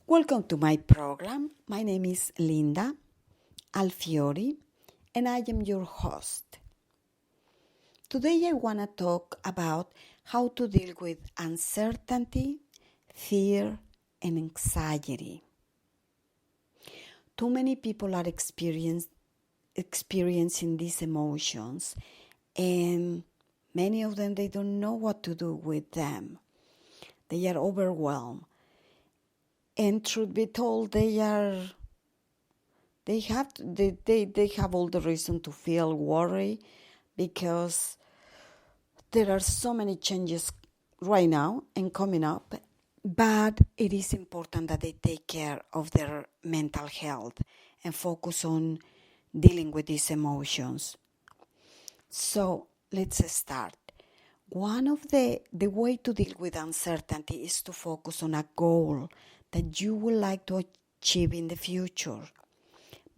Welcome to my program. My name is Linda Alfiori and I am your host. Today I want to talk about how to deal with uncertainty, fear, and anxiety. Too many people are experiencing these emotions, and many of them they don't know what to do with them. They are overwhelmed. And truth be told, they have all the reason to feel worry because there are so many changes right now and coming up, but it is important that they take care of their mental health and focus on dealing with these emotions. So let's start. One of the way to deal with uncertainty is to focus on a goal that you would like to achieve in the future.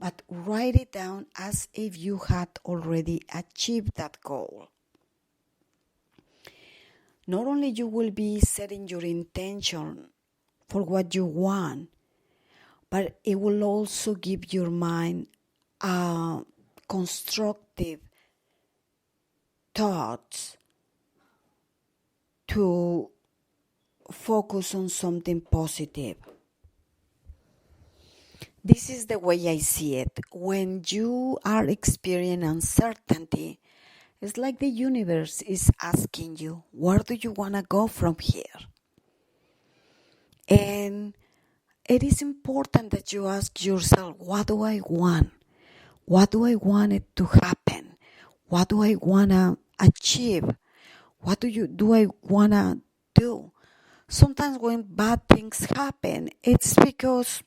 But write it down as if you had already achieved that goal. Not only you will be setting your intention for what you want, but it will also give your mind constructive thoughts to focus on something positive. This is the way I see it. When you are experiencing uncertainty, it's like the universe is asking you, where do you want to go from here? And it is important that you ask yourself, what do I want? What do I want it to happen? What do I want to achieve? What do I want to do? Sometimes when bad things happen, it's because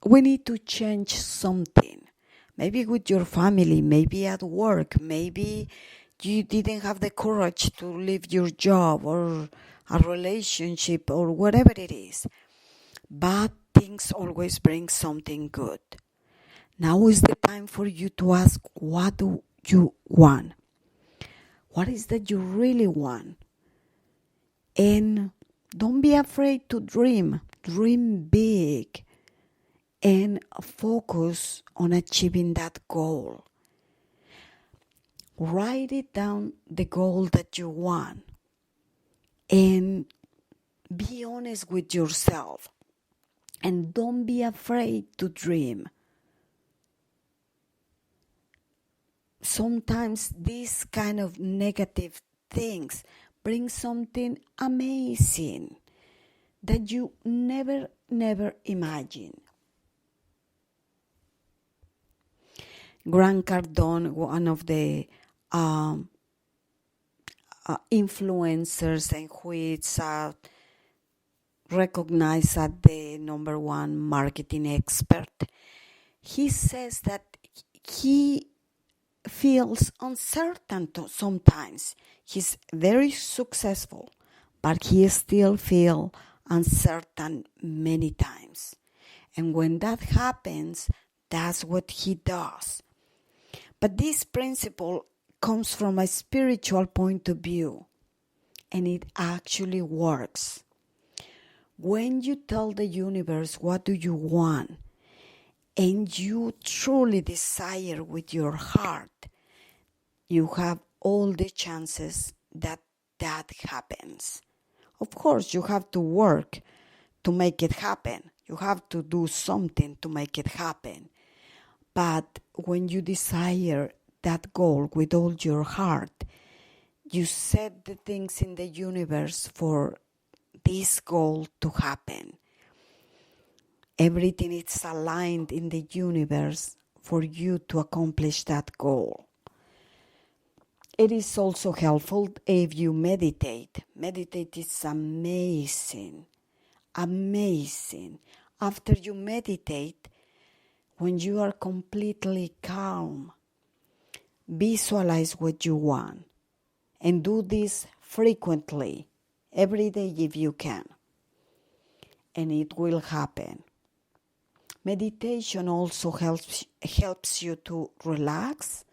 we need to change something. Maybe with your family, maybe at work, maybe you didn't have the courage to leave your job or a relationship or whatever it is. Bad things always bring something good. Now is the time for you to ask, what do you want? What is that you really want? And don't be afraid to dream. Dream big and focus on achieving that goal. Write it down, the goal that you want, and be honest with yourself. And don't be afraid to dream. Sometimes these kind of negative things bring something amazing that you never imagined. Grant Cardone, one of the influencers and who is recognized as the number one marketing expert, he says that he feels uncertain sometimes. He's very successful, but he still feels uncertain many times. And when that happens, that's what he does. But this principle comes from a spiritual point of view, and it actually works. When you tell the universe what do you want, and you truly desire with your heart, you have all the chances that happens. Of course, you have to work to make it happen. You have to do something to make it happen. But when you desire that goal with all your heart, you set the things in the universe for this goal to happen. Everything is aligned in the universe for you to accomplish that goal. It is also helpful if you meditate. Meditate is amazing. Amazing. After you meditate, when you are completely calm, visualize what you want. And do this frequently, every day if you can. And it will happen. Meditation also helps you to relax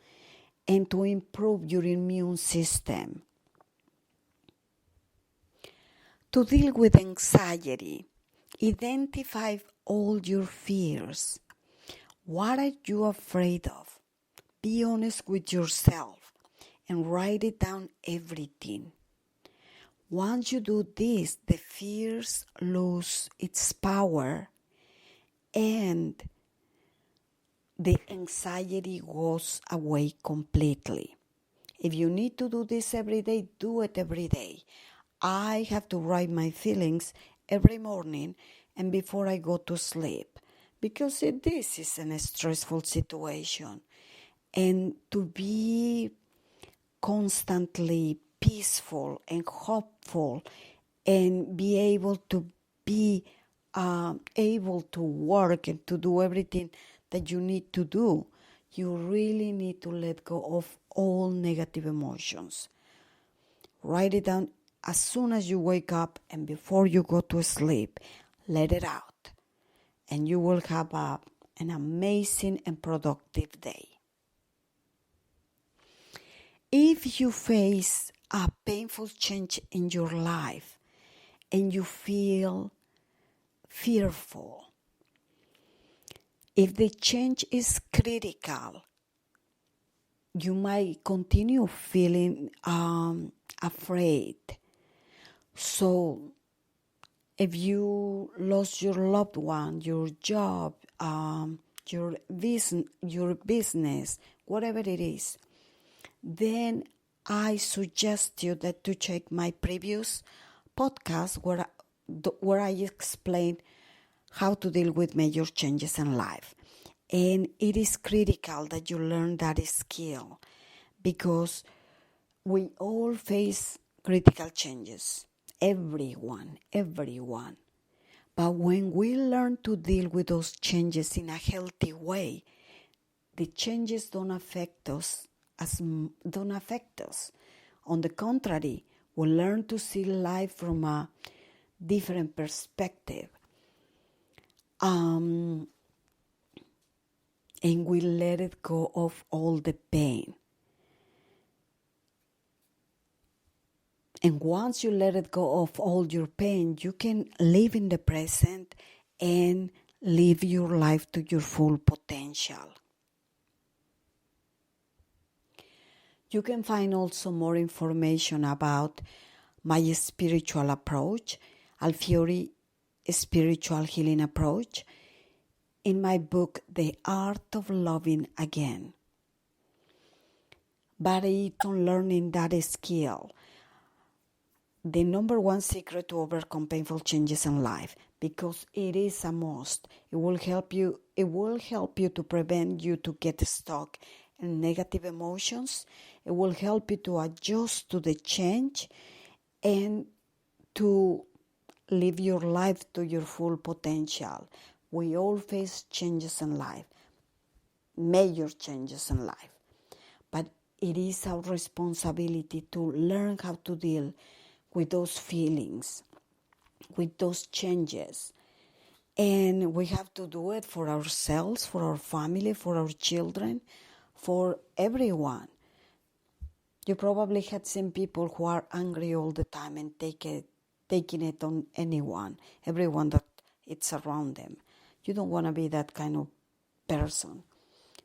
and to improve your immune system. To deal with anxiety, identify all your fears. What are you afraid of? Be honest with yourself and write it down everything. Once you do this, the fears lose its power and the anxiety goes away completely. If you need to do this every day, do it every day. I have to write my feelings every morning and before I go to sleep because this is a stressful situation. And to be constantly peaceful and hopeful and be able to be able to work and to do everything that you need to do, you really need to let go of all negative emotions. Write it down as soon as you wake up and before you go to sleep. Let it out and you will have an amazing and productive day. If you face a painful change in your life and you feel fearful, if the change is critical, you might continue feeling afraid. So, if you lost your loved one, your job, your business, whatever it is, then I suggest you that to check my previous podcast where I explain how to deal with major changes in life. And it is critical that you learn that skill because we all face critical changes. Everyone. But when we learn to deal with those changes in a healthy way, the changes don't affect us. On the contrary, we learn to see life from a different perspective. And we let it go of all the pain. And once you let it go of all your pain, you can live in the present and live your life to your full potential. You can find also more information about my spiritual approach, Alfieri Spiritual Healing Approach, in my book, The Art of Loving Again. But it's on learning that skill, the number one secret to overcome painful changes in life, because it is a must. It will help you to prevent you to get stuck in negative emotions. It will help you to adjust to the change and to live your life to your full potential. We all face changes in life, major changes in life. But it is our responsibility to learn how to deal with those feelings, with those changes. And we have to do it for ourselves, for our family, for our children, for everyone. You probably had seen people who are angry all the time and taking it on everyone that it's around them. You don't want to be that kind of person.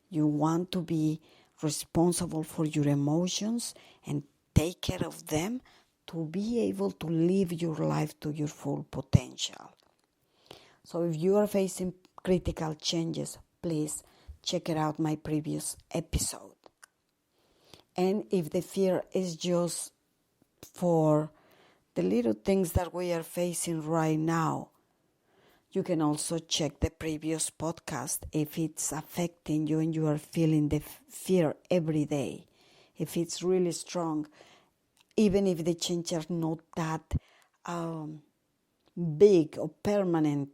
You want to be responsible for your emotions and take care of them to be able to live your life to your full potential. So if you are facing critical changes, please check it out my previous episode. And if the fear is just for the little things that we are facing right now, you can also check the previous podcast if it's affecting you and you are feeling the fear every day. If it's really strong, even if the changes are not that big or permanent,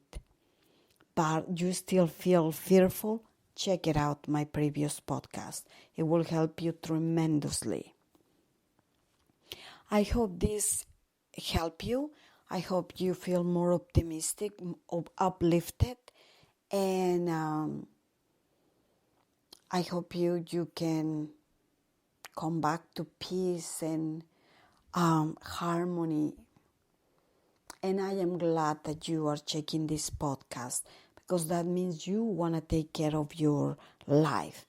but you still feel fearful, check it out, my previous podcast. It will help you tremendously. I hope this helped you. I hope you feel more optimistic, uplifted, and I hope you can come back to peace and harmony And I am glad that you are checking this podcast because that means you want to take care of your life.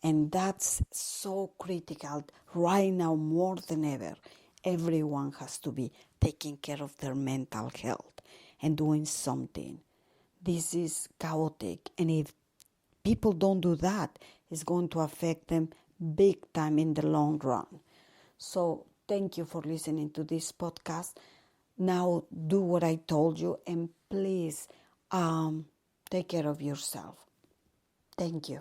And that's so critical right now more than ever. Everyone has to be taking care of their mental health and doing something. This is chaotic. And if people don't do that, it's going to affect them big time in the long run. So thank you for listening to this podcast. Now do what I told you and please take care of yourself. Thank you.